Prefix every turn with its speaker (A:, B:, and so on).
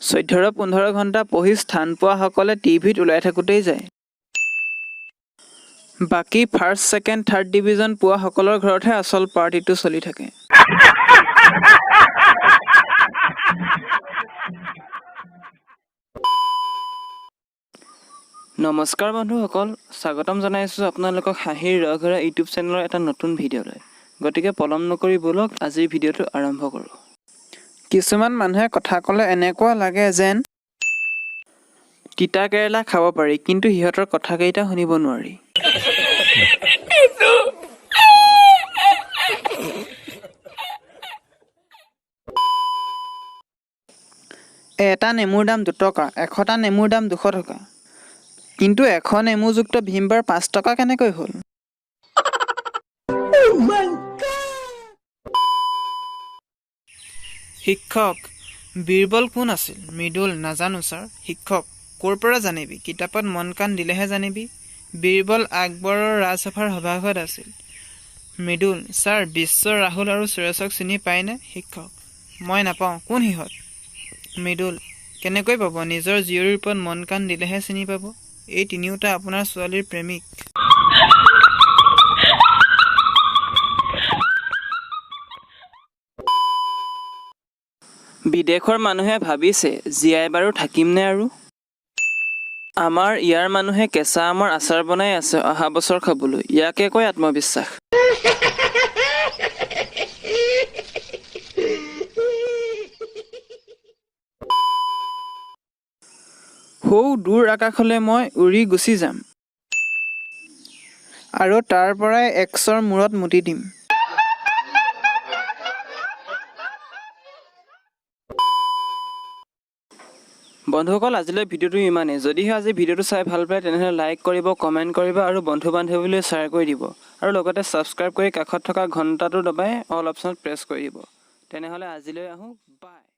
A: 14-15 ঘণ্টা পঢ়ি স্থান পোৱা সকলে টিভিত ওলাই থাকোঁতেই যায়। বাকী ফাৰ্ষ্ট, ছেকেণ্ড, থাৰ্ড ডিভিজন পোৱা সকলৰ ঘৰতহে আচল পাৰ্টিটো চলি থাকে। নমস্কাৰ বন্ধুসকল, স্বাগতম জনাইছোঁ আপোনালোকক হাঁহিৰ ৰসঘৰা ইউটিউব চেনেলৰ এটা নতুন ভিডিঅ'লৈ। গতিকে পলম নকৰি ব'লক আজিৰ ভিডিঅ'টো আৰম্ভ কৰোঁ। কিছুমান মানুহে কথা ক'লে এনেকুৱা লাগে যেন তিতা কেৰেলা খাব পাৰি, কিন্তু সিহঁতৰ কথাকেইটা শুনিব নোৱাৰি। এটা নেমুৰ দাম 2 টকা, 100টা নেমুৰ দাম 200 টকা। কিন্তু 100 নেমুযুক্ত ভীমবাৰ 5 টকা কেনেকৈ হ'ল? শিক্ষক, বীৰবল কোন আছিল? মৃদুল, নাজানো ছাৰ। শিক্ষক, ক'ৰ পৰা জানিবি? কিতাপত মন কাণ দিলেহে জানিবি। বীৰবল আকবৰৰ ৰাজসভাৰ সভাসদ আছিল। মৃদুল, ছাৰ বিশ্ব, ৰাহুল আৰু সুৰেশক চিনি পায়নে? শিক্ষক, মই নাপাওঁ। কোন সিহঁত? মৃদুল, কেনেকৈ পাব? নিজৰ জীয়ৰীৰ ওপৰত মন কাণ দিলেহে চিনি পাব। এই তিনিওটা আপোনাৰ ছোৱালীৰ প্ৰেমিক। বিদেশৰ মানুহে ভাবিছে জীয়াই বাৰু থাকিমনে আৰু? আমাৰ ইয়াৰ মানুহে কেঁচা আমৰ আচাৰ বনাই আছে অহা বছৰ খাবলৈ। ইয়াকে কয় আত্মবিশ্বাস। সৌ দূৰ আকাশলৈ মই উৰি গুচি যাম আৰু তাৰ পৰাই এক্সৰ মূৰত মুতি দিম। বন্ধুসকল, আজিলৈ ভিডিঅ'টো ইমানেই। যদিহে আজি ভিডিঅ'টো চাই ভাল পায় তেনেহ'লে লাইক কৰিব, কমেণ্ট কৰিব আৰু বন্ধু-বান্ধৱীলৈ শ্বেয়াৰ কৰি দিব। আৰু লগতে ছাবস্ক্ৰাইব কৰি কাষত থকা ঘণ্টাটো দবাই অল অপশ্যনত প্ৰেছ কৰি দিব। তেনেহ'লে আজিলৈ আহোঁ, বাই।